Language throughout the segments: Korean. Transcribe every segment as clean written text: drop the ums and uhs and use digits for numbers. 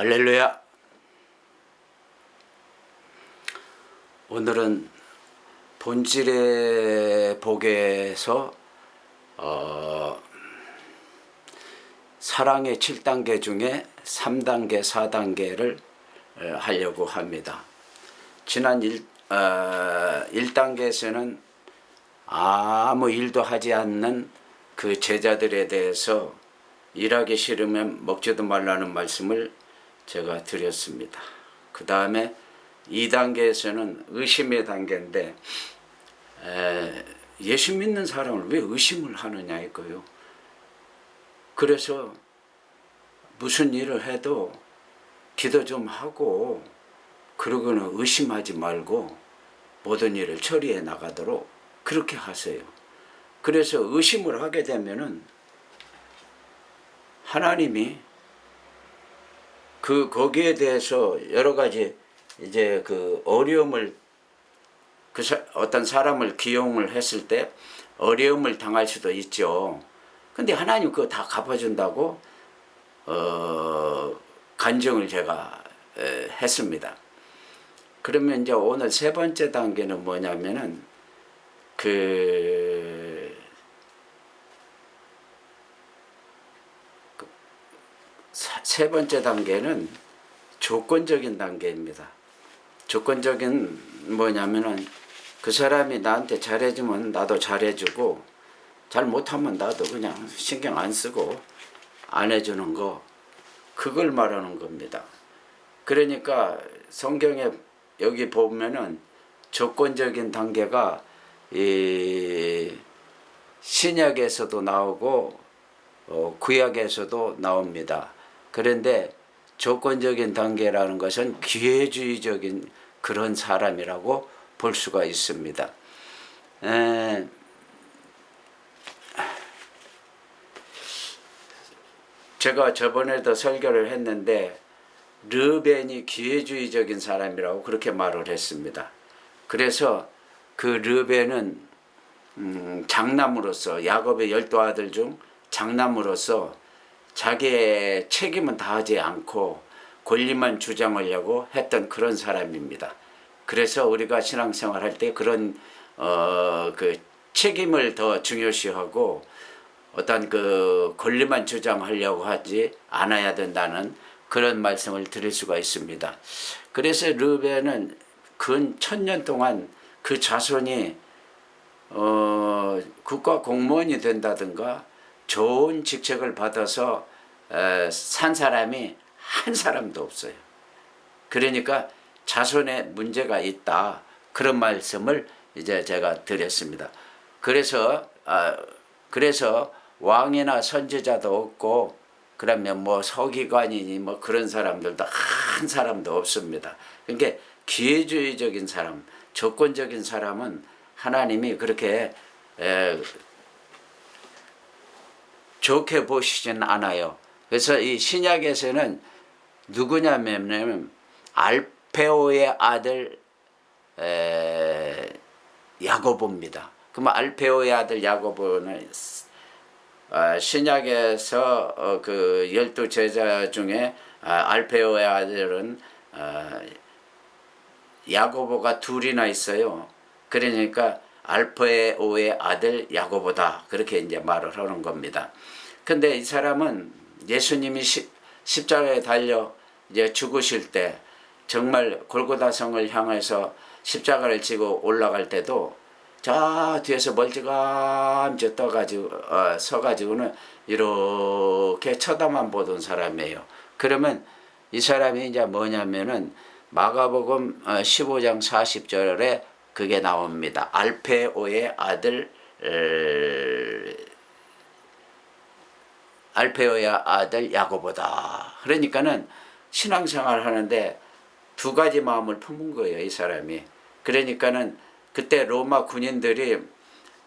할렐루야. 오늘은 본질의 복에서 사랑의 7단계 중에 3단계, 4단계를 하려고 합니다. 지난 1단계에서는 아무 일도 하지 않는 그 제자들에 대해서 일하기 싫으면 먹지도 말라는 말씀을 제가 드렸습니다. 그 다음에 2단계에서는 의심의 단계인데 예수 믿는 사람을 왜 의심을 하느냐 이거요. 그래서 무슨 일을 해도 기도 좀 하고 그러고는 의심하지 말고 모든 일을 처리해 나가도록 그렇게 하세요. 그래서 의심을 하게 되면은 하나님이 거기에 대해서 여러 가지 이제 그 어려움을 어떤 사람을 기용을 했을 때 어려움을 당할 수도 있죠. 근데 하나님 그거 다 갚아준다고 간증을 제가 했습니다. 그러면 이제 오늘 세 번째 단계는 뭐냐면은 세 번째 단계는 조건적인 단계입니다. 조건적인 뭐냐면은 그 사람이 나한테 잘해주면 나도 잘해주고 잘 못하면 나도 그냥 신경 안 쓰고 안 해주는 거, 그걸 말하는 겁니다. 그러니까 성경에 여기 보면은 조건적인 단계가 이 신약에서도 나오고 구약에서도 나옵니다. 그런데 조건적인 단계라는 것은 기회주의적인 그런 사람이라고 볼 수가 있습니다. 제가 저번에도 설교를 했는데 르벤이 기회주의적인 사람이라고 그렇게 말을 했습니다. 그래서 그 르벤은 장남으로서 야곱의 12아들 중 장남으로서 자기의 책임은 다하지 않고 권리만 주장하려고 했던 그런 사람입니다. 그래서 우리가 신앙생활 할 때 그런 그 책임을 더 중요시하고 어떤 그 권리만 주장하려고 하지 않아야 된다는 그런 말씀을 드릴 수가 있습니다. 그래서 르벤은 근 1000년 동안 그 자손이 국가 공무원이 된다든가 좋은 직책을 받아서 산 사람이 한 사람도 없어요. 그러니까 자손에 문제가 있다, 그런 말씀을 이제 제가 드렸습니다. 그래서 왕이나 선지자도 없고 그러면 뭐 서기관이니 뭐 그런 사람들도 한 사람도 없습니다. 그러니까 기회주의적인 사람, 조건적인 사람은 하나님이 그렇게 좋게 보시진 않아요. 그래서 이 신약에서는 누구냐면 알페오의 아들 야고보입니다. 그러면 알페오의 아들 야고보는 신약에서 그 12제자 중에 알페오의 아들은 야고보가 둘이나 있어요. 그러니까 알페오의 아들 야고보다, 그렇게 이제 말을 하는 겁니다. 근데 이 사람은 예수님이 십자가에 달려 이제 죽으실 때 정말 골고다성을 향해서 십자가를 지고 올라갈 때도 저 뒤에서 멀찌감치 서가지고는 이렇게 쳐다만 보던 사람이에요. 그러면 이 사람이 이제 뭐냐면은 마가복음 15장 40절에 그게 나옵니다. 알페오의 아들 야고보다. 그러니까는 신앙생활 하는데 두 가지 마음을 품은 거예요, 이 사람이. 그러니까는 그때 로마 군인들이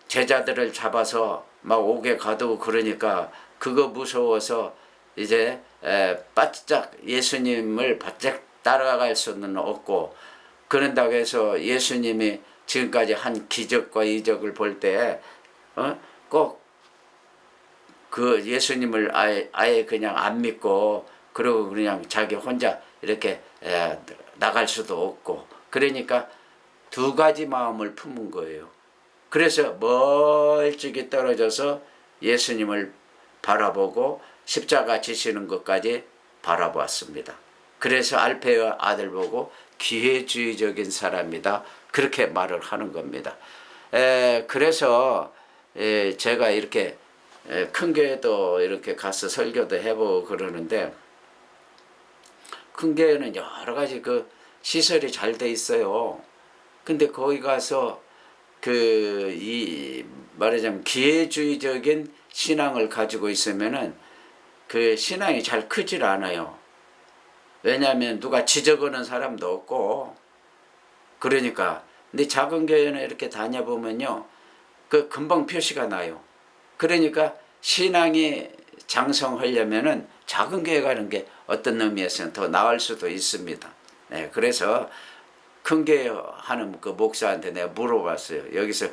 제자들을 잡아서 막 옥에 가두고 그러니까 그거 무서워서 이제 바짝 예수님을 바짝 따라갈 수는 없고, 그런다고 해서 예수님이 지금까지 한 기적과 이적을 볼 때 꼭 그 예수님을 아예 그냥 안 믿고 그리고 그냥 자기 혼자 이렇게 나갈 수도 없고, 그러니까 두 가지 마음을 품은 거예요. 그래서 멀찍이 떨어져서 예수님을 바라보고 십자가 지시는 것까지 바라보았습니다. 그래서 알페의 아들 보고 기회주의적인 사람이다, 그렇게 말을 하는 겁니다. 그래서 제가 이렇게 큰 교회도 이렇게 가서 설교도 해보고 그러는데, 큰 교회는 여러 가지 그 시설이 잘 돼 있어요. 근데 거기 가서 말하자면 기회주의적인 신앙을 가지고 있으면은 그 신앙이 잘 크질 않아요. 왜냐하면 누가 지적하는 사람도 없고. 그러니까 근데 작은 교회는 이렇게 다녀보면요, 그 금방 표시가 나요. 그러니까 신앙이 장성하려면은 작은 교회 가는 게 어떤 의미에서는 더 나을 수도 있습니다. 그래서 큰 교회 하는 그 목사한테 내가 물어봤어요. 여기서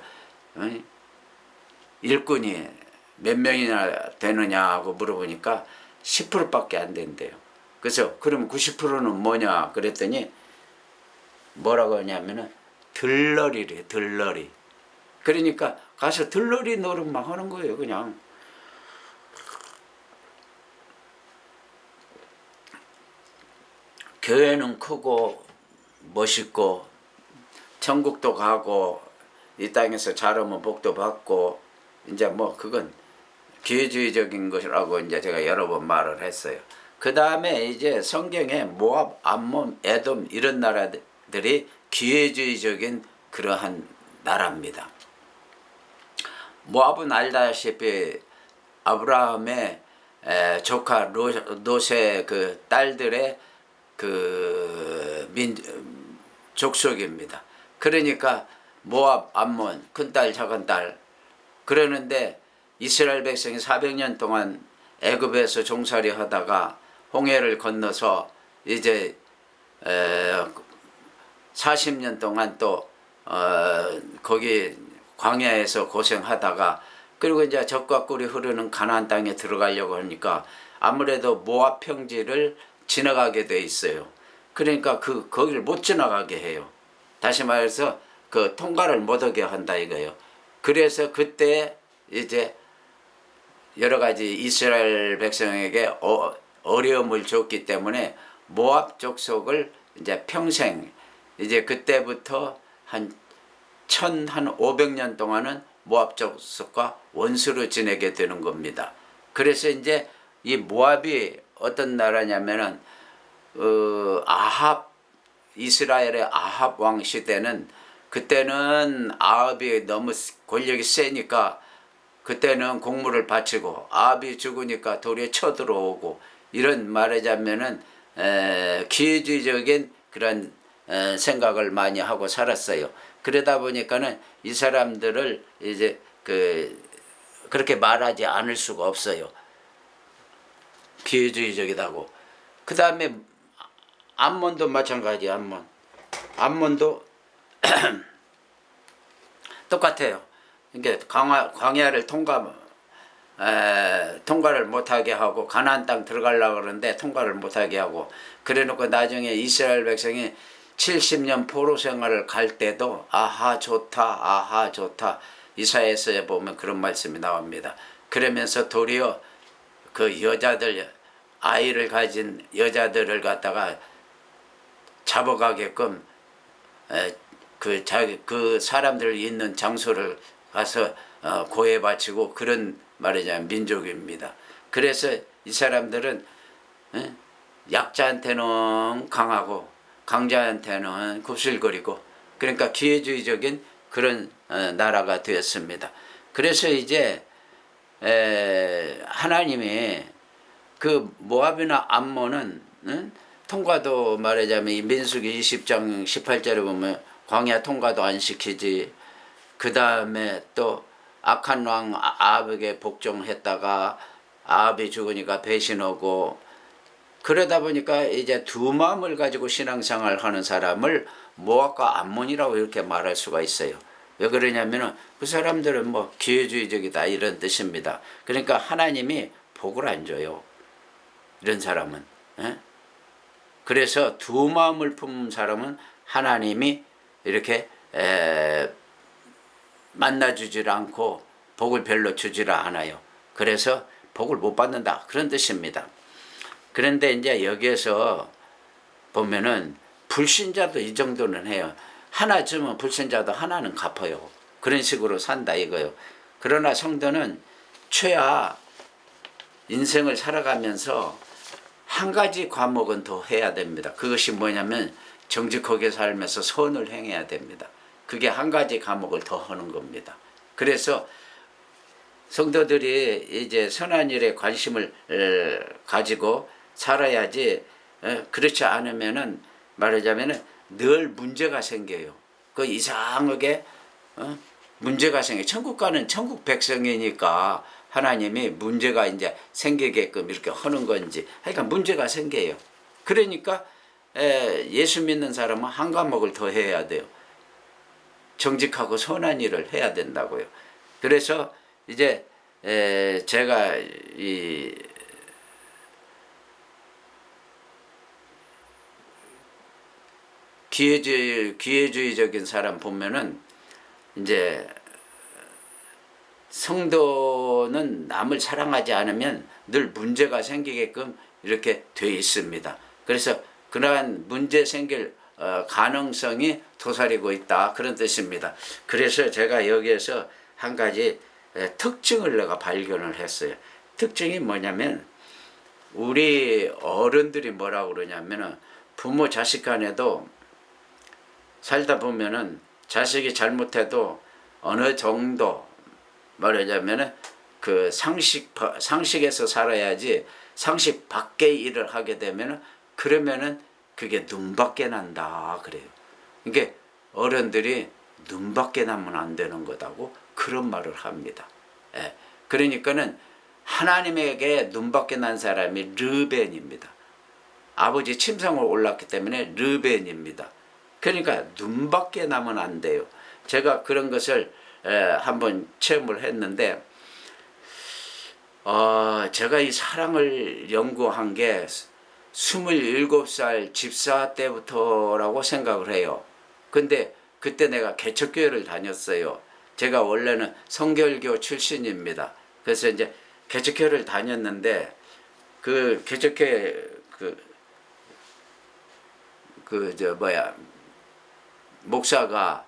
일꾼이 몇 명이나 되느냐고 물어보니까 10%밖에 안 된대요. 그래서 그럼 90%는 뭐냐 그랬더니 뭐라고 하냐면은 들러리래, 들러리. 그러니까 가서 들러리 노릇만 하는 거예요, 그냥. 교회는 크고 멋있고 천국도 가고 이 땅에서 잘하면 복도 받고, 이제 뭐 그건 기회주의적인 것이라고 이제 제가 여러 번 말을 했어요. 그 다음에 이제 성경에 모압, 암몬, 에돔 이런 나라들이 기회주의적인 그러한 나라입니다. 모압은 알다시피 아브라함의 조카 롯의 그 딸들의 그 족속입니다. 그러니까 모압, 암몬, 큰딸, 작은딸. 그러는데 이스라엘 백성이 400년 동안 애굽에서 종살이 하다가 홍해를 건너서 이제 40년 동안 또 거기 광야에서 고생하다가, 그리고 이제 젖과 꿀이 흐르는 가나안 땅에 들어가려고 하니까 아무래도 모압 평지를 지나가게 돼 있어요. 그러니까 거기를 못 지나가게 해요. 다시 말해서 그 통과를 못하게 한다 이거예요. 그래서 그때 이제 여러 가지 이스라엘 백성에게 어려움을 줬기 때문에 모압 족속을 이제 평생, 이제 그때부터 한 1500년 동안은 모압 족속과 원수로 지내게 되는 겁니다. 그래서 이제 이 모압이 어떤 나라냐면은 이스라엘의 아합 왕 시대는, 그때는 아합이 너무 권력이 세니까 그때는 공물을 바치고, 아합이 죽으니까 도리에 쳐들어오고, 이런 말하자면은 기회주의적인 그런 생각을 많이 하고 살았어요. 그러다 보니까는 이 사람들을 이제 그렇게 말하지 않을 수가 없어요. 기회주의적이다고. 그 다음에 암몬도 마찬가지. 암몬도 똑같아요. 그러니까 광야를 통과를 못하게 하고, 가나안 땅 들어가려고 그러는데 통과를 못하게 하고, 그래놓고 나중에 이스라엘 백성이 70년 포로 생활을 갈 때도 아하 좋다 이사야서에 보면 그런 말씀이 나옵니다. 그러면서 도리어 그 여자들, 아이를 가진 여자들을 갖다가 잡아가게끔 그 사람들 있는 장소를 가서 고해 바치고, 그런 말이자면 민족입니다. 그래서 이 사람들은 약자한테는 강하고 강자한테는 굽실거리고, 그러니까 기회주의적인 그런 나라가 되었습니다. 그래서 이제 하나님이 그 모압이나 암몬은 통과도 말하자면 이 민수기 20장 18절에 보면 광야 통과도 안 시키지. 그 다음에 또 악한 왕 아합에게 복종했다가 아합이 죽으니까 배신하고, 그러다 보니까 이제 두 마음을 가지고 신앙생활 하는 사람을 모압과 암몬이라고 이렇게 말할 수가 있어요. 왜 그러냐면은 그 사람들은 뭐 기회주의적이다 이런 뜻입니다. 그러니까 하나님이 복을 안 줘요, 이런 사람은. 예? 그래서 두 마음을 품은 사람은 하나님이 이렇게 만나주질 않고 복을 별로 주질 않아요. 그래서 복을 못 받는다, 그런 뜻입니다. 그런데 이제 여기에서 보면은 불신자도 이 정도는 해요. 하나 주면 불신자도 하나는 갚아요. 그런 식으로 산다 이거요. 그러나 성도는 최하 인생을 살아가면서 한 가지 과목은 더 해야 됩니다. 그것이 뭐냐면 정직하게 살면서 선을 행해야 됩니다. 그게 한 가지 과목을 더 하는 겁니다. 그래서 성도들이 이제 선한 일에 관심을 가지고 살아야지, 그렇지 않으면은 말하자면은 늘 문제가 생겨요. 그 이상하게 문제가 생겨. 천국 가는 천국 백성이니까 하나님이 문제가 이제 생기게끔 이렇게 하는 건지, 그러니까 문제가 생겨요. 그러니까 예수 믿는 사람은 한 과목을 더 해야 돼요. 정직하고 선한 일을 해야 된다고요. 그래서 이제 제가 이 기회주의적인 사람 보면은 이제 성도는 남을 사랑하지 않으면 늘 문제가 생기게끔 이렇게 돼 있습니다. 그래서 그러한 문제 생길 가능성이 도사리고 있다, 그런 뜻입니다. 그래서 제가 여기에서 한 가지 특징을 내가 발견을 했어요. 특징이 뭐냐면 우리 어른들이 뭐라고 그러냐면은 부모 자식 간에도 살다 보면은 자식이 잘못해도 어느 정도 말하자면은 그 상식에서 살아야지 상식 밖의 일을 하게 되면은 그러면은 그게 눈밖에 난다 그래요. 이게 어른들이 눈밖에 나면 안 되는 거다고 그런 말을 합니다. 예. 그러니까는 하나님에게 눈밖에 난 사람이 르벤입니다. 아버지 침상으로 올랐기 때문에 르벤입니다. 그러니까 눈밖에 나면 안 돼요. 제가 그런 것을 한번 체험을 했는데, 제가 이 사랑을 연구한 게 27살 집사 때부터라고 생각을 해요. 근데 그때 내가 개척교회를 다녔어요. 제가 원래는 성결교 출신입니다. 그래서 이제 개척교회를 다녔는데 그 개척교회 목사가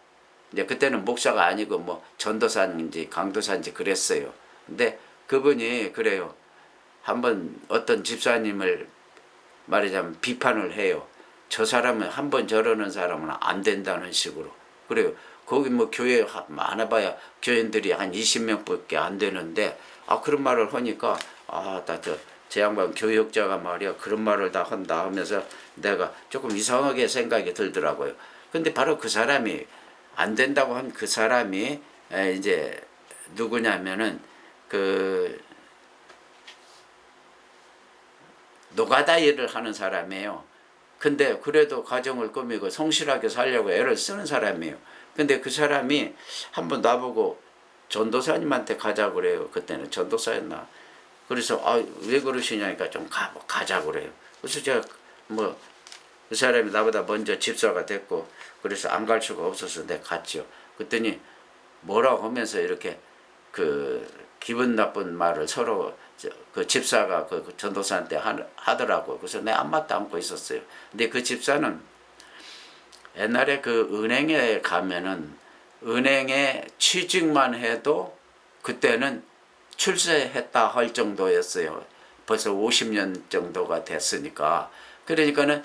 이제 그때는 목사가 아니고 뭐 전도사인지 강도사인지 그랬어요. 근데 그분이 그래요. 한번 어떤 집사님을 말하자면 비판을 해요. 저 사람은 한번 저러는 사람은 안 된다는 식으로. 그래요. 거기 뭐 교회 많아봐야 교인들이 한 20명밖에 안 되는데 그런 말을 하니까 제 양반 교역자가 말이야 그런 말을 다 한다 하면서 내가 조금 이상하게 생각이 들더라고요. 근데 바로 그 사람이 안 된다고 한 그 사람이 이제 누구냐면은 그 노가다 일을 하는 사람이에요. 근데 그래도 가정을 꾸미고 성실하게 살려고 애를 쓰는 사람이에요. 근데 그 사람이 한번 나보고 전도사님한테 가자 그래요. 그때는 전도사였나. 그래서 왜 그러시냐니까 좀 가자 그래요. 그래서 제가 뭐 그 사람이 나보다 먼저 집사가 됐고 그래서 안 갈 수가 없어서 내가 갔죠. 그랬더니 뭐라고 하면서 이렇게 그 기분 나쁜 말을 서로 그 집사가 그 전도사한테 하더라고. 그래서 내가 안맞도 않고 있었어요. 근데 그 집사는 옛날에 그 은행에 가면은 은행에 취직만 해도 그때는 출세했다 할 정도였어요. 벌써 50년 정도가 됐으니까. 그러니까는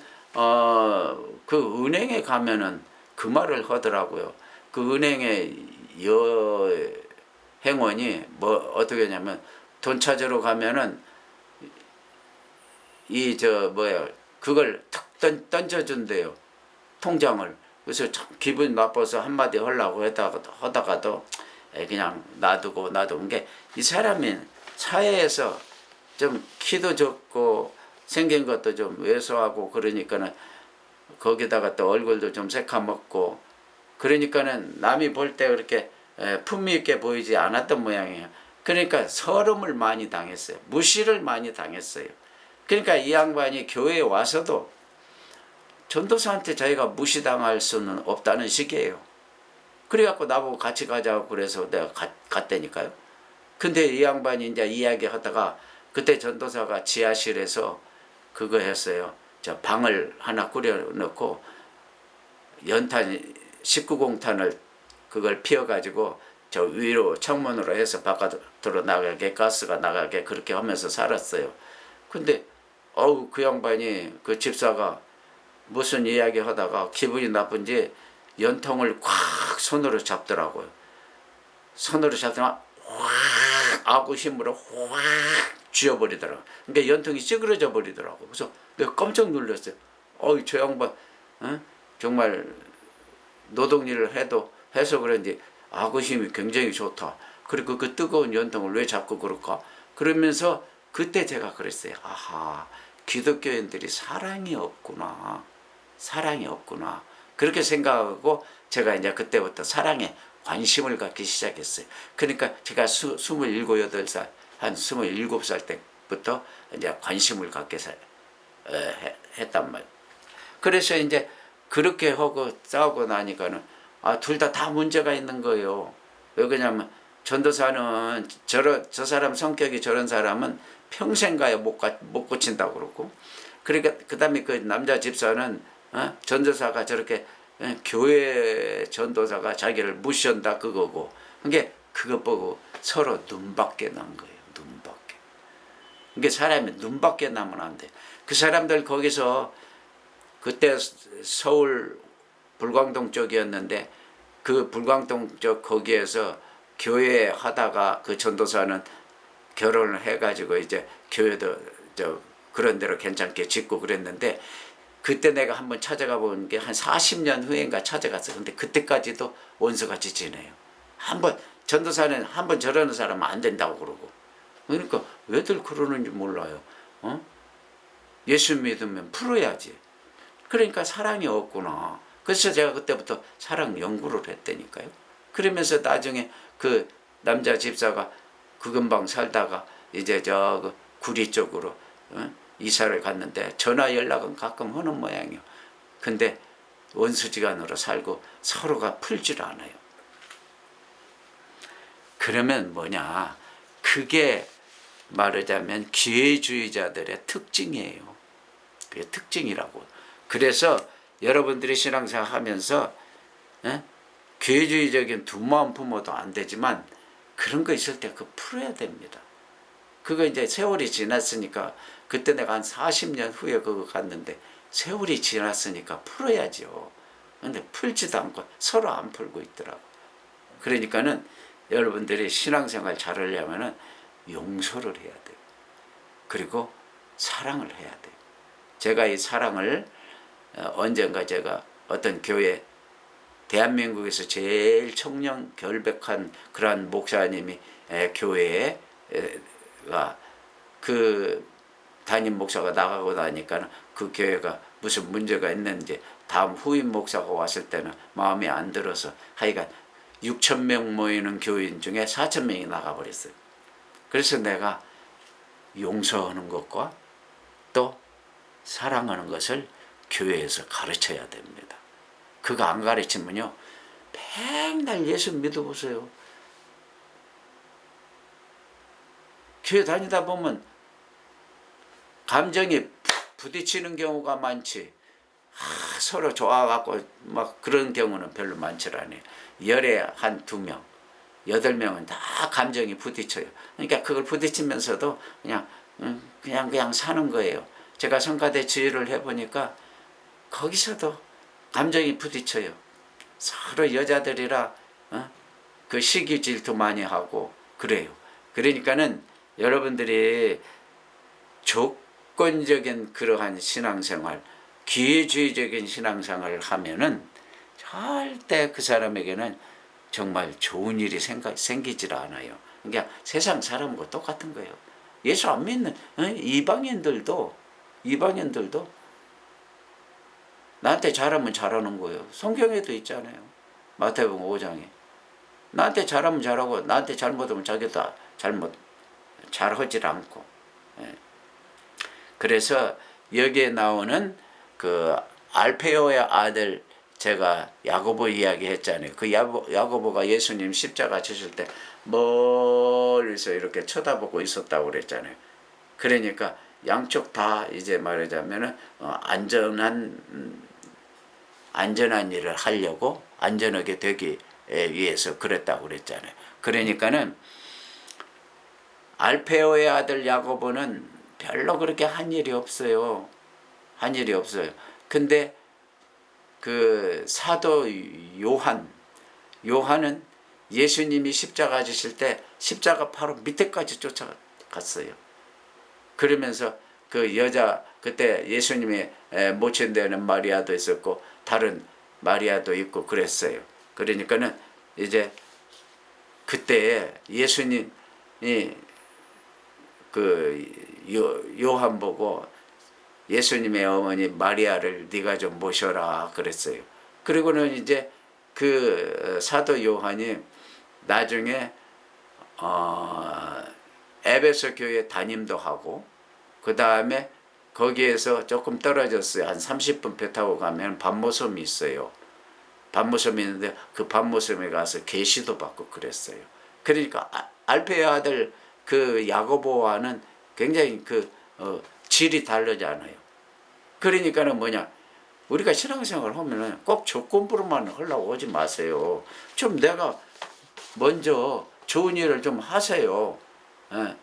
그 은행에 가면은 그 말을 하더라고요. 그 은행의 행원이 뭐 어떻게 하냐면 돈 찾으러 가면은 그걸 탁 던져준대요. 통장을. 그래서 참 기분 나빠서 한마디 하려고 하다가도 그냥 놔두고 게 이 사람이 사회에서 좀 키도 적고 생긴 것도 좀 왜소하고 그러니까는 거기다가 또 얼굴도 좀 새카먹고 그러니까는 남이 볼 때 그렇게 품위 있게 보이지 않았던 모양이에요. 그러니까 서름을 많이 당했어요. 무시를 많이 당했어요. 그러니까 이 양반이 교회에 와서도 전도사한테 자기가 무시당할 수는 없다는 식이에요. 그래갖고 나보고 같이 가자고 그래서 내가 갔다니까요. 근데 이 양반이 이제 이야기하다가 그때 전도사가 지하실에서 그거 했어요. 저 방을 하나 꾸려놓고 연탄 19공탄을 그걸 피워가지고 저 위로 창문으로 해서 바깥으로 나가게 가스가 나가게 그렇게 하면서 살았어요. 근데 그 양반이 그 집사가 무슨 이야기 하다가 기분이 나쁜지 연통을 꽉 손으로 잡더라고요. 손으로 잡더니 확 아구 힘으로 확 쥐어버리더라고요. 그러니까 연통이 찌그러져 버리더라고요. 그래서 내가 깜짝 놀랐어요. 저 양반 정말 노동일을 해서 그런지 아구 힘이 굉장히 좋다. 그리고 그 뜨거운 연통을 왜 잡고 그럴까? 그러면서 그때 제가 그랬어요. 아하, 기독교인들이 사랑이 없구나. 사랑이 없구나. 그렇게 생각하고 제가 이제 그때부터 사랑에 관심을 갖기 시작했어요. 그러니까 제가 27, 8살, 한 27살 때부터 이제 관심을 갖게 했단 말이에요. 그래서 이제 그렇게 하고 싸우고 나니까는 둘 다 문제가 있는 거예요. 왜 그러냐면 전도사는 저 사람 성격이 저런 사람은 평생 가야 못 고친다고 그러고, 그러니까 그 다음에 그 남자 집사는 전도사가 저렇게 교회 전도사가 자기를 무시한다 그거고, 그게 그것 보고 서로 눈밖에 난 거예요. 눈밖에. 그게 사람이 눈밖에 나면 안 돼. 그 사람들 거기서 그때 서울 불광동 쪽이었는데 그 불광동 쪽 거기에서 교회 하다가 그 전도사는 결혼을 해가지고 이제 교회도 그런 대로 괜찮게 짓고 그랬는데, 그때 내가 한번 찾아가 본 게 한 40년 후인가 찾아갔어. 근데 그때까지도 원수같이 지내요. 전도사는 한번 저러는 사람은 안 된다고 그러고. 그러니까 왜들 그러는지 몰라요. 예수 믿으면 풀어야지. 그러니까 사랑이 없구나. 그래서 제가 그때부터 사랑 연구를 했다니까요. 그러면서 나중에 그 남자 집사가 그 근방 살다가 이제 저 구리 쪽으로 이사를 갔는데 전화 연락은 가끔 하는 모양이요. 근데 원수지간으로 살고 서로가 풀질 않아요. 그러면 뭐냐? 그게 말하자면 기회주의자들의 특징이에요. 그게 특징이라고. 그래서 여러분들이 신앙생활 하면서 기회주의적인 두 마음 품어도 안 되지만 그런 거 있을 때 그거 풀어야 됩니다. 그거 이제 세월이 지났으니까, 그때 내가 한 40년 후에 그거 갔는데 세월이 지났으니까 풀어야죠. 근데 풀지도 않고 서로 안 풀고 있더라고. 그러니까는 여러분들이 신앙생활 잘하려면은 용서를 해야 돼요. 그리고 사랑을 해야 돼요. 제가 이 사랑을 언젠가 제가 어떤 교회, 대한민국에서 제일 청년 결백한 그러한 목사님이 교회에 그 담임 목사가 나가고 나니까 그 교회가 무슨 문제가 있는지 다음 후임 목사가 왔을 때는 마음에 안 들어서 하여간 6,000명 모이는 교인 중에 4,000명이 나가버렸어요. 그래서 내가 용서하는 것과 또 사랑하는 것을 교회에서 가르쳐야 됩니다. 그거 안 가르치면요, 맨날 예수 믿어보세요. 교회 다니다 보면 감정이 부딪히는 경우가 많지, 서로 좋아갖고 막 그런 경우는 별로 많지 않아요. 열에 한 2명, 8명은 다 감정이 부딪혀요. 그러니까 그걸 부딪히면서도 그냥 사는 거예요. 제가 성가대 지휘를 해보니까 거기서도 감정이 부딪혀요. 서로 여자들이라 그 시기 질투 많이 하고 그래요. 그러니까는 여러분들이 조건적인 그러한 신앙생활, 기회주의적인 신앙생활을 하면은 절대 그 사람에게는 정말 좋은 일이 생기질 않아요. 그러니까 세상 사람과 똑같은 거예요. 예수 안 믿는 이방인들도 나한테 잘하면 잘하는 거예요. 성경에도 있잖아요. 마태복음 5장에 나한테 잘하면 잘하고 나한테 잘못하면 자기도 잘하질 않고. 그래서 여기에 나오는 그 알페오의 아들, 제가 야고보 이야기 했잖아요. 그 야고보가 예수님 십자가 지실 때 멀리서 이렇게 쳐다보고 있었다고 그랬잖아요. 그러니까 양쪽 다 이제 말하자면은 안전한 일을 하려고, 안전하게 되기 위해서 그랬다고 그랬잖아요. 그러니까는 알페오의 아들 야고보는 별로 그렇게 한 일이 없어요. 한 일이 없어요. 근데 그 사도 요한은 예수님이 십자가 지실 때 십자가 바로 밑에까지 쫓아갔어요. 그러면서 그 여자, 그때 예수님의 모친되는 마리아도 있었고 다른 마리아도 있고 그랬어요. 그러니까는 이제 그때 예수님이 그 요한 보고 예수님의 어머니 마리아를 네가 좀 모셔라 그랬어요. 그리고는 이제 그 사도 요한이 나중에 에베소 교회 담임도 하고, 그 다음에 거기에서 조금 떨어졌어요. 한 30분 배 타고 가면 밤모섬이 있어요. 밤모섬이 있는데 그 밤모섬에 가서 계시도 받고 그랬어요. 그러니까 알페의 아들 그 야고보와는 굉장히 질이 다르잖아요. 그러니까는 뭐냐, 우리가 신앙생활을 하면은 꼭 조건부로만 하려고 하지 마세요. 좀 내가 먼저 좋은 일을 좀 하세요. 예.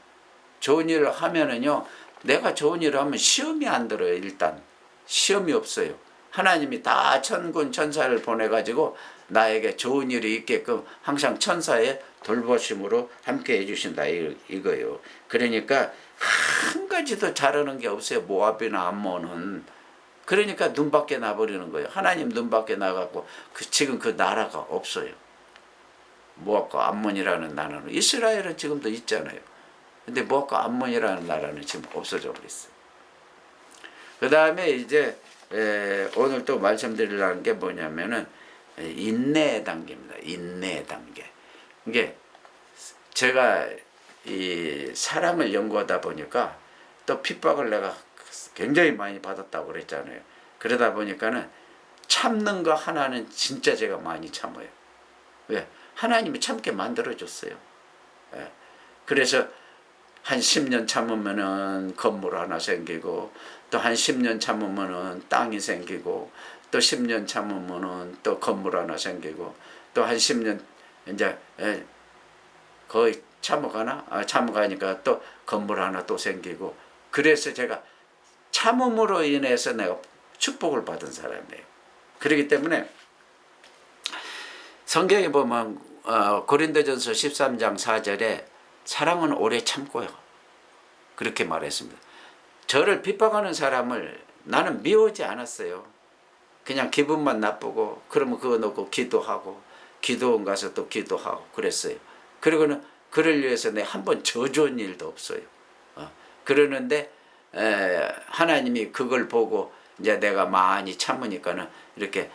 좋은 일을 하면은요, 내가 좋은 일을 하면 시험이 안 들어요. 일단 시험이 없어요. 하나님이 다 천군 천사를 보내가지고 나에게 좋은 일이 있게끔 항상 천사의 돌보심으로 함께 해주신다 이거예요. 그러니까 한 가지도 잘하는 게 없어요. 모압이나 암몬은. 그러니까 눈밖에 나버리는 거예요. 하나님 눈밖에 나가고 지금 그 나라가 없어요. 모압과 암몬이라는 나라는, 이스라엘은 지금도 있잖아요. 근데 모압과 암몬이라는 나라는 지금 없어져 버렸어요. 그 다음에 이제 오늘 또 말씀드리려는 게 뭐냐면은 인내의 단계입니다. 인내의 단계. 이게 제가 이 사람을 연구하다 보니까 또 핍박을 내가 굉장히 많이 받았다고 그랬잖아요. 그러다 보니까는 참는 거 하나는 진짜 제가 많이 참아요. 왜? 하나님이 참게 만들어줬어요. 예. 그래서 한 10년 참으면은 건물 하나 생기고, 또 한 10년 참으면은 땅이 생기고, 또 10년 참으면은 또 건물 하나 생기고, 또 한 10년 이제 거의 참아가니까 또 건물 하나 또 생기고. 그래서 제가 참음으로 인해서 내가 축복을 받은 사람이에요. 그렇기 때문에 성경에 보면 고린도전서 13장 4절에 사랑은 오래 참고요, 그렇게 말했습니다. 저를 핍박하는 사람을 나는 미워하지 않았어요. 그냥 기분만 나쁘고, 그러면 그거 놓고 기도하고, 기도원 가서 또 기도하고 그랬어요. 그리고는 그를 위해서 내가 한 번 저주한 일도 없어요. 그러는데 하나님이 그걸 보고 이제 내가 많이 참으니까는 이렇게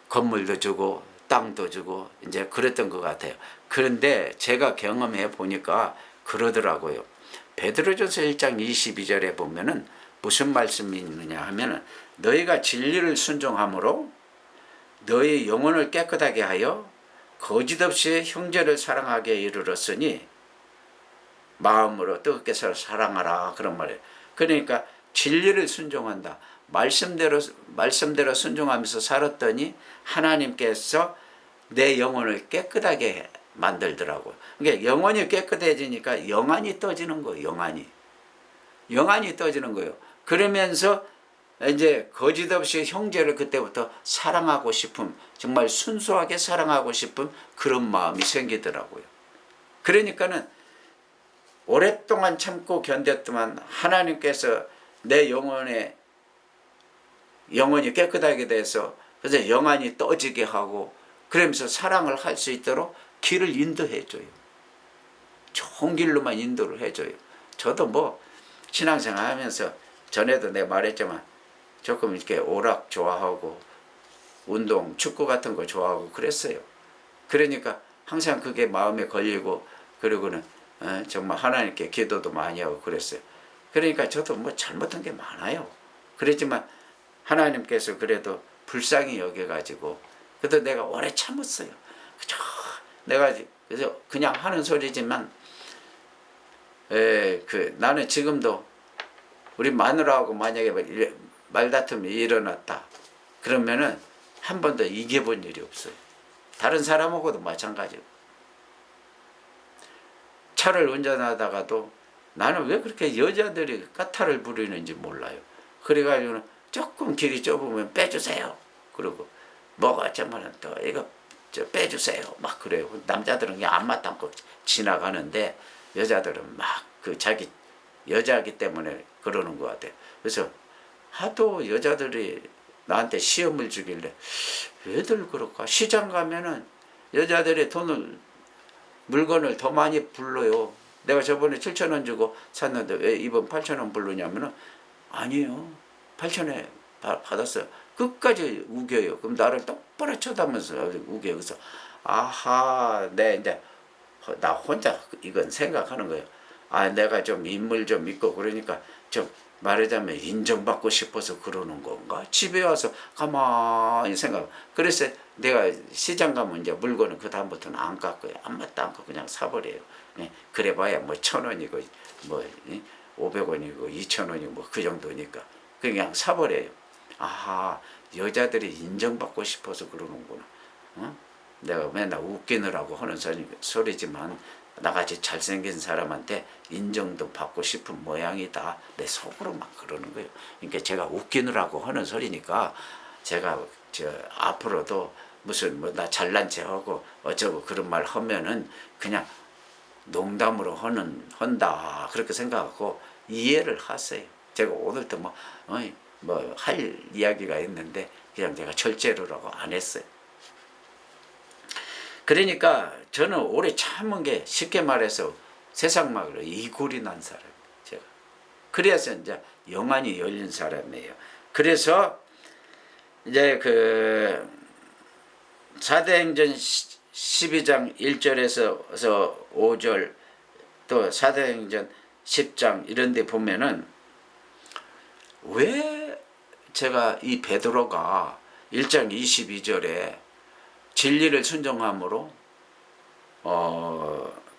건물도 주고 땅도 주고 이제 그랬던 것 같아요. 그런데 제가 경험해 보니까 그러더라고요. 베드로전서 1장 22절에 보면은 무슨 말씀이 있느냐 하면은, 너희가 진리를 순종함으로 너희 영혼을 깨끗하게 하여 거짓없이 형제를 사랑하게 이르렀으니 마음으로 뜨겁게 사랑하라, 그런 말이에요. 그러니까 진리를 순종한다. 말씀대로 순종하면서 살았더니 하나님께서 내 영혼을 깨끗하게 만들더라고요. 그러니까 영혼이 깨끗해지니까 영안이 떠지는 거예요. 영안이 떠지는 거예요. 그러면서 이제 거짓없이 형제를 그때부터 사랑하고 싶은, 정말 순수하게 사랑하고 싶은 그런 마음이 생기더라고요. 그러니까는 오랫동안 참고 견뎠더만 하나님께서 내 영혼이 깨끗하게 돼서, 그래서 영안이 떠지게 하고, 그러면서 사랑을 할 수 있도록 길을 인도해줘요. 좋은 길로만 인도를 해줘요. 저도 뭐 신앙생활 하면서 전에도 내가 말했지만 조금 이렇게 오락 좋아하고 운동, 축구 같은 거 좋아하고 그랬어요. 그러니까 항상 그게 마음에 걸리고, 그리고는 정말 하나님께 기도도 많이 하고 그랬어요. 그러니까 저도 뭐 잘못한 게 많아요. 그렇지만 하나님께서 그래도 불쌍히 여겨가지고 그래도 내가 오래 참았어요. 그저 내가 그래서 그냥 하는 소리지만 나는 지금도 우리 마누라하고 만약에 말다툼이 일어났다 그러면은 한 번도 이겨본 일이 없어요. 다른 사람하고도 마찬가지고. 차를 운전하다가도 나는 왜 그렇게 여자들이 까탈을 부리는지 몰라요. 그래가지고는 조금 길이 좁으면 빼주세요. 그러고 뭐가 어쩌면은 또 이거 빼주세요. 막 그래요. 남자들은 그냥 앞만 담고 지나가는데 여자들은 막 그 자기 여자이기 때문에 그러는 것 같아요. 그래서 하도 여자들이 나한테 시험을 주길래 왜들 그럴까? 시장 가면은 여자들이 물건을 더 많이 불러요. 내가 저번에 7,000원 주고 샀는데 왜 이번 8,000원 부르냐면은 아니에요. 8,000원에 받았어요. 끝까지 우겨요. 그럼 나를 똑바로 쳐다보면서 우겨요. 그래서 아하, 이제 나 혼자 이건 생각하는 거예요. 아, 내가 좀 인물 좀 있고 그러니까 좀 말하자면 인정받고 싶어서 그러는 건가? 집에 와서 가만히 생각. 그래서 내가 시장 가면 이제 물건은 그 다음부터는 안 깎고요. 아무것도 안 깎고 그냥 사버려요. 그래봐야 뭐 1,000원이고 뭐 500원이고 2,000원이고 뭐 그 정도니까 그냥 사버려요. 아하, 여자들이 인정받고 싶어서 그러는구나. 어? 내가 맨날 웃기느라고 하는 소리지만 나같이 잘생긴 사람한테 인정도 받고 싶은 모양이다. 내 속으로 막 그러는 거예요. 그러니까 제가 웃기느라고 하는 소리니까 제가 앞으로도 무슨 뭐 나 잘난 체하고 어쩌고 그런 말 하면은 그냥 농담으로 한다 그렇게 생각하고 이해를 하세요. 제가 오늘도 뭐 할 이야기가 있는데 그냥 제가 절제로라고 안 했어요. 그러니까 저는 오래 참은 게 쉽게 말해서 세상 말로 이골이 난 사람이에요. 제가. 그래서 이제 영안이 열린 사람이에요. 그래서 이제 그 사도행전 12장 1절에서 5절 또 사도행전 10장 이런 데 보면은 왜 제가 이 베드로가 1장 22절에 진리를 순종함으로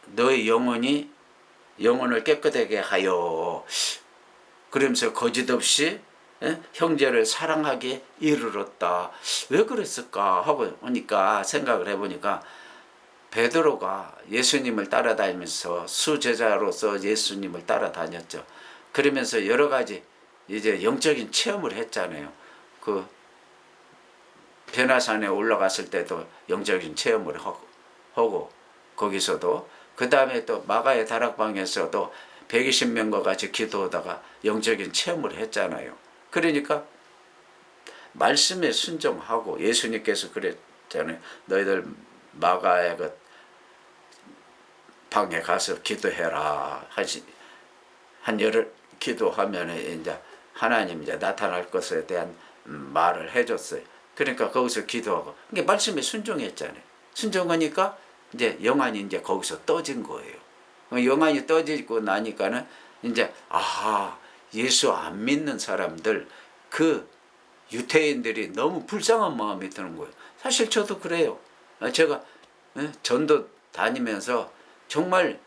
너의 영혼을 깨끗하게 하여 그러면서 거짓 없이 형제를 사랑하게 이르렀다. 왜 그랬을까 하고 보니까 생각을 해보니까 베드로가 예수님을 따라다니면서 수제자로서 예수님을 따라다녔죠. 그러면서 여러 가지 이제 영적인 체험을 했잖아요. 그 변화산에 올라갔을 때도 영적인 체험을 하고 거기서도 그 다음에 또 마가의 다락방에서도 120명과 같이 기도하다가 영적인 체험을 했잖아요. 그러니까 말씀에 순종하고 예수님께서 그랬잖아요. 너희들 마가의 그 방에 가서 기도해라 한 열흘 기도하면 이제 하나님 이제 나타날 것에 대한 말을 해줬어요. 그러니까 거기서 기도하고 이게 말씀에 순종했잖아요. 순종하니까 이제 영안이 이제 거기서 떠진 거예요. 영안이 떠지고 나니까는 이제 아하, 예수 안 믿는 사람들 그 유태인들이 너무 불쌍한 마음이 드는 거예요. 사실 저도 그래요. 제가 전도 다니면서 정말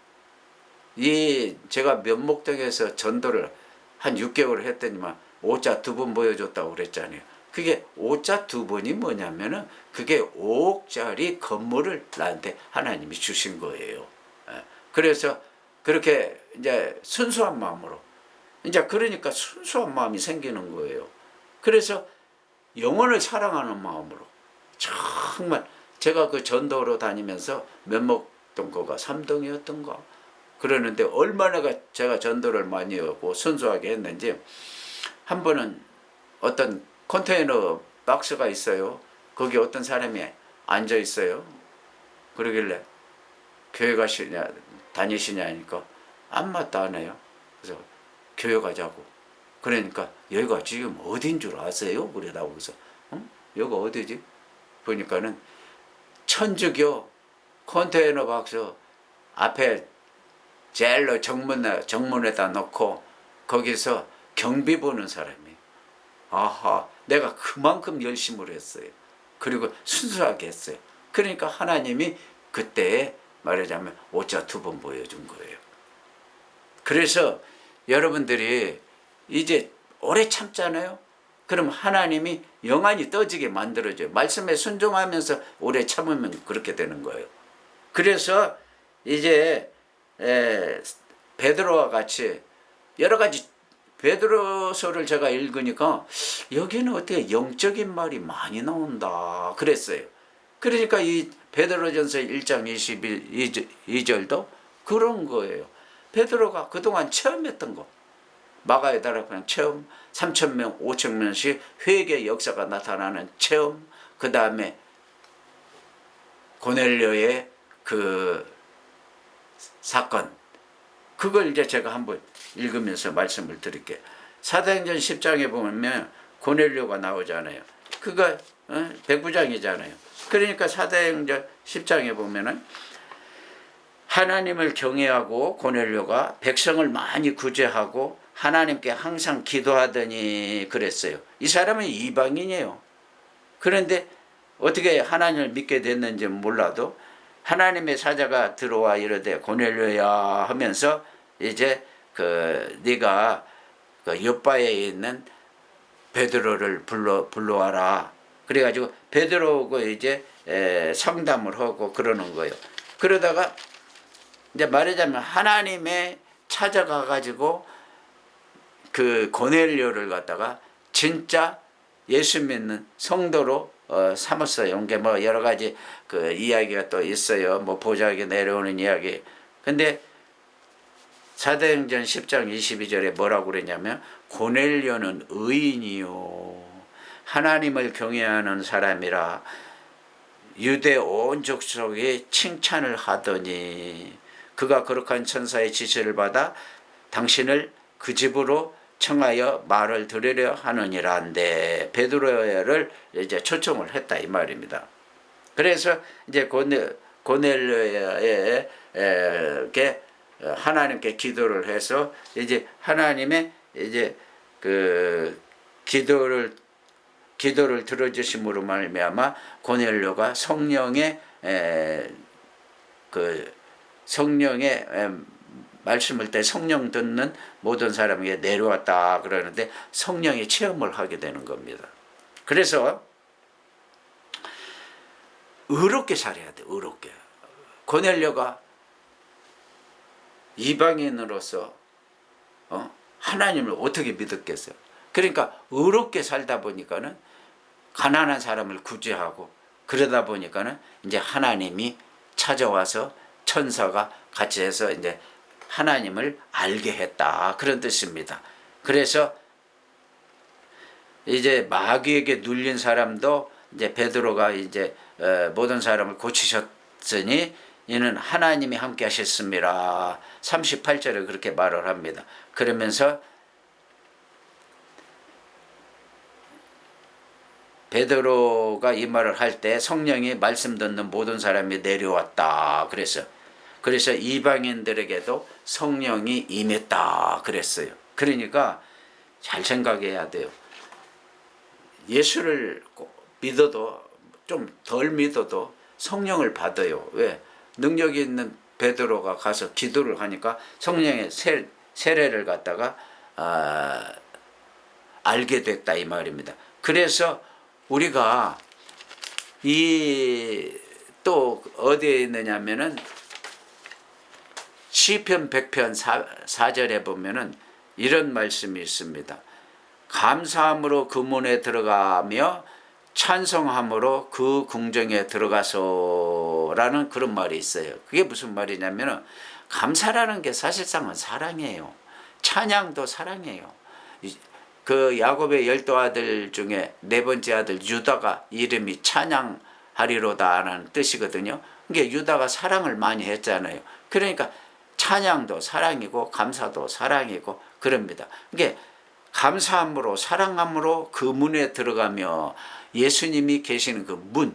제가 면목동에서 전도를 한 6개월을 했더니만 오자 2번 보여줬다고 그랬잖아요. 그게 오자 2번이 뭐냐면은 그게 5억짜리 건물을 나한테 하나님이 주신 거예요. 그래서 그렇게 이제 순수한 마음으로 이제 그러니까 순수한 마음이 생기는 거예요. 그래서 영혼을 사랑하는 마음으로 정말 제가 그 전도로 다니면서 면목동거가 3동이었던가 그러는데 얼마나 제가 전도를 많이 하고 순수하게 했는지 한 번은 어떤 컨테이너 박스가 있어요. 거기 어떤 사람이 앉아 있어요. 그러길래 교회 다니시냐 하니까 아무것도 안 해요. 그래서 교회 가자고. 그러니까 여기가 지금 어딘 줄 아세요? 그러다고 그래서 여기가 어디지? 보니까는 천주교 컨테이너 박스 앞에 제일로 정문에다 놓고 거기서 경비 보는 사람이에요. 아하, 내가 그만큼 열심을 했어요. 그리고 순수하게 했어요. 그러니까 하나님이 그때 말하자면 오자 2번 보여준 거예요. 그래서 여러분들이 이제 오래 참잖아요. 그럼 하나님이 영안이 떠지게 만들어줘요. 말씀에 순종하면서 오래 참으면 그렇게 되는 거예요. 그래서 이제 베드로와 같이 여러 가지 베드로서를 제가 읽으니까 여기는 어떻게 영적인 말이 많이 나온다 그랬어요. 그러니까 이 베드로전서 1장 22절도 그런 거예요. 베드로가 그동안 체험했던 거, 마가의 다락방 체험, 3,000명, 5,000명씩 회개 역사가 나타나는 체험, 그 다음에 고넬료의 그 사건, 그걸 이제 제가 한번 읽으면서 말씀을 드릴게요. 사도행전 10장에 보면 고넬료가 나오잖아요. 그거 백부장이잖아요. 그러니까 사도행전 10장에 보면은 하나님을 경외하고 고넬료가 백성을 많이 구제하고 하나님께 항상 기도하더니 그랬어요. 이 사람은 이방인이에요. 그런데 어떻게 하나님을 믿게 됐는지 몰라도 하나님의 사자가 들어와 이르되 고넬료야 하면서 이제 네가 그 옆바에 있는 베드로를 불러와라. 그래가지고 베드로가 이제 상담을 하고 그러는 거예요. 그러다가 이제 말하자면 하나님의 찾아가가지고 그 고넬료를 갖다가 진짜 예수 믿는 성도로 삼았어요. 이게 뭐 여러 가지 그 이야기가 또 있어요. 뭐 보좌에 내려오는 이야기. 근데 사도행전 10장 22절에 뭐라고 그랬냐면 고넬료는 의인이요 하나님을 경외하는 사람이라 유대 온 족속이 칭찬을 하더니 그가 거룩한 천사의 지시를 받아 당신을 그 집으로 청하여 말을 들으려 하느니라는데 베드로를 이제 초청을 했다 이 말입니다. 그래서 이제 고넬료에게 하나님께 기도를 해서 이제 하나님의 이제 그 기도를 들어주심으로 말미암아 고넬료가 성령의 말씀을 때 성령 듣는 모든 사람에게 내려왔다 그러는데 성령의 체험을 하게 되는 겁니다. 그래서 의롭게 살아야 돼. 의롭게. 고넬료가 이방인으로서 하나님을 어떻게 믿었겠어요. 그러니까 의롭게 살다 보니까는 가난한 사람을 구제하고 그러다 보니까는 이제 하나님이 찾아와서 천사가 같이 해서 이제 하나님을 알게 했다 그런 뜻입니다. 그래서 이제 마귀에게 눌린 사람도 이제 베드로가 이제 모든 사람을 고치셨으니 이는 하나님이 함께 하셨습니다. 38절에 그렇게 말을 합니다. 그러면서 베드로가 이 말을 할 때 성령이 말씀 듣는 모든 사람이 내려왔다 그래서 이방인들에게도 성령이 임했다 그랬어요. 그러니까 잘 생각해야 돼요. 예수를 믿어도 좀 덜 믿어도 성령을 받아요. 왜? 능력이 있는 베드로가 가서 기도를 하니까 성령의 세례를 갖다가 알게 됐다 이 말입니다. 그래서 우리가 또 어디에 있느냐면은 시편 100편 4절에 보면은 이런 말씀이 있습니다. 감사함으로 그 문에 들어가며 찬송함으로 그 궁정에 들어가서라는 그런 말이 있어요. 그게 무슨 말이냐면은 감사라는 게 사실상은 사랑이에요. 찬양도 사랑이에요. 그 야곱의 12아들 중에 4번째 아들 유다가 이름이 찬양하리로다라는 뜻이거든요. 그게 유다가 사랑을 많이 했잖아요. 그러니까 찬양도 사랑이고 감사도 사랑이고 그럽니다. 그게 감사함으로 사랑함으로 그 문에 들어가며 예수님이 계시는 그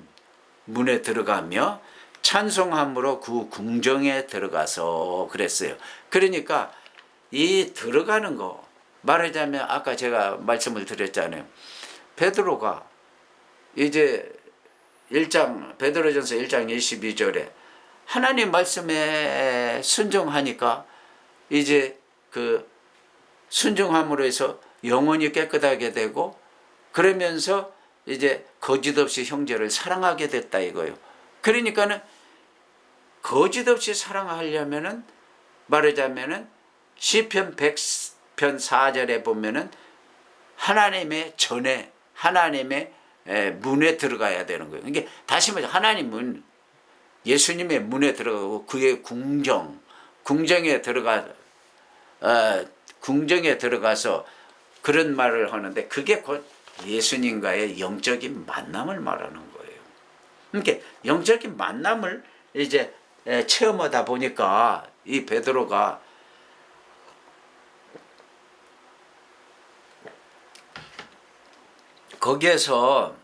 문에 들어가며 찬송함으로 그 궁정에 들어가서 그랬어요. 그러니까 이 들어가는 거 말하자면 아까 제가 말씀을 드렸잖아요. 베드로가 이제 베드로전서 1장 22절에 하나님 말씀에 순종하니까 이제 그 순종함으로 해서 영혼이 깨끗하게 되고, 그러면서 이제 거짓 없이 형제를 사랑하게 됐다 이거예요. 그러니까는 거짓 없이 사랑하려면은 말하자면은 시편 100편 4절에 보면은 하나님의 전에 하나님의 문에 들어가야 되는 거예요. 이게 다시 말해 하나님은 예수님의 문에 들어가고 그의 궁정에 들어가서 그런 말을 하는데, 그게 곧 예수님과의 영적인 만남을 말하는 거예요. 그러니까 영적인 만남을 이제 체험하다 보니까 이 베드로가 거기에서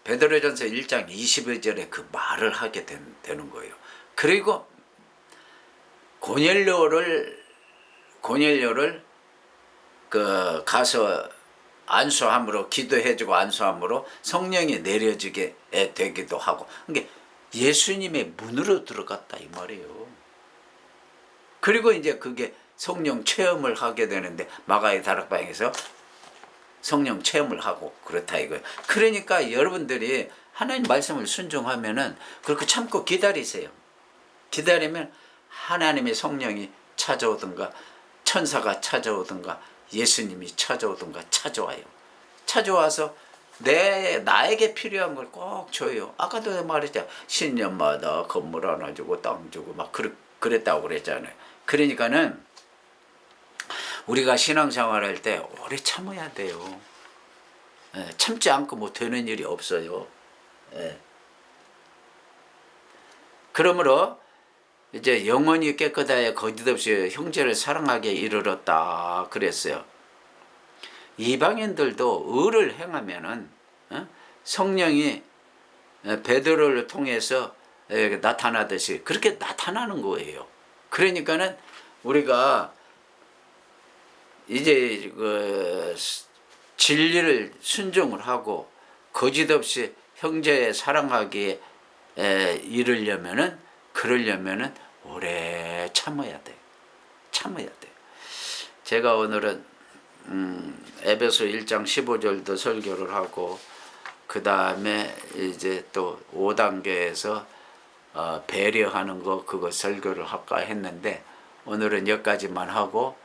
베드로전서 1장 22절에 그 말을 하게 되는 거예요. 그리고 고넬료를 그 가서 안수함으로, 기도해주고 안수함으로 성령이 내려지게 되기도 하고, 그러니까 예수님의 문으로 들어갔다 이 말이에요. 그리고 이제 그게 성령 체험을 하게 되는데, 마가의 다락방에서 성령 체험을 하고 그렇다 이거예요. 그러니까 여러분들이 하나님 말씀을 순종하면은 그렇게 참고 기다리세요. 기다리면 하나님의 성령이 찾아오든가 천사가 찾아오든가 예수님이 찾아오든가 찾아와요. 찾아와서 나에게 필요한 걸 꼭 줘요. 아까도 말했잖아요. 신년마다 건물 하나 주고 땅 주고 막 그랬다고 그랬잖아요. 그러니까는 우리가 신앙생활 할 때 오래 참아야 돼요. 참지 않고 뭐 되는 일이 없어요. 그러므로 이제 영혼이 깨끗하여 거짓 없이 형제를 사랑하게 이르렀다 그랬어요. 이방인들도 의를 행하면은 성령이 베드로를 통해서 나타나듯이 그렇게 나타나는 거예요. 그러니까는 우리가 이제 그 진리를 순종을 하고 거짓 없이 형제 사랑하기에 그러려면은 오래 참아야 돼. 제가 오늘은 에베소 1장 15절도 설교를 하고, 그 다음에 이제 또 5단계에서 배려하는 거 그거 설교를 할까 했는데, 오늘은 여기까지만 하고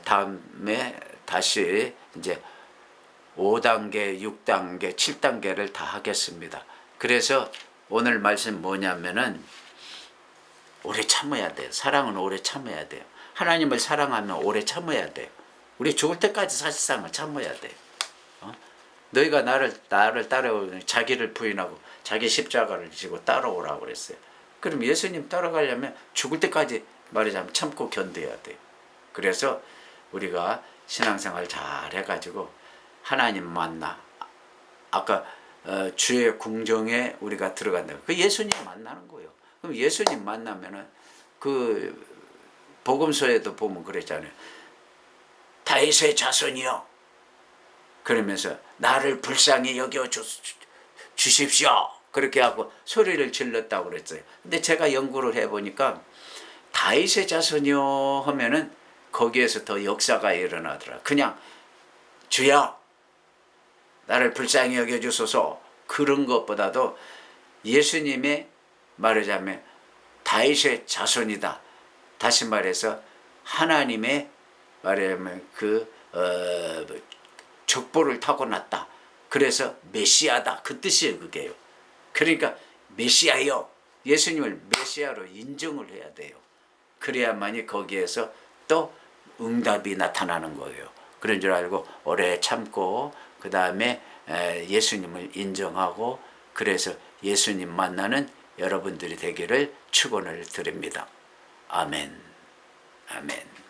다음에 다시 이제 5단계, 6단계, 7단계를 다 하겠습니다. 그래서 오늘 말씀 뭐냐면은 오래 참아야 돼요. 사랑은 오래 참아야 돼요. 하나님을 사랑하면 오래 참아야 돼요. 우리 죽을 때까지 사실상은 참아야 돼요. 너희가 나를 따라오니 자기를 부인하고 자기 십자가를 지고 따라오라고 그랬어요. 그럼 예수님 따라가려면 죽을 때까지 말하자면 참고 견뎌야 돼요. 그래서 우리가 신앙생활 잘 해가지고 하나님 만나, 아까 주의 궁정에 우리가 들어간다. 그 예수님 만나는 거예요. 그럼 예수님 만나면은 그 복음서에도 보면 그랬잖아요. 다윗의 자손이요. 그러면서 나를 불쌍히 여겨 주십시오. 그렇게 하고 소리를 질렀다고 그랬어요. 근데 제가 연구를 해보니까 다윗의 자손이요 하면은 거기에서 더 역사가 일어나더라. 그냥 주여 나를 불쌍히 여겨주소서 그런 것보다도 예수님의 말하자면 다윗의 자손이다. 다시 말해서 하나님의 말하자면 그 족보를 타고났다. 그래서 메시아다. 그 뜻이에요. 그게요. 그러니까 메시아요. 예수님을 메시아로 인정을 해야 돼요. 그래야만이 거기에서 또 응답이 나타나는 거예요. 그런 줄 알고 오래 참고 그 다음에 예수님을 인정하고 그래서 예수님 만나는 여러분들이 되기를 축원을 드립니다. 아멘. 아멘.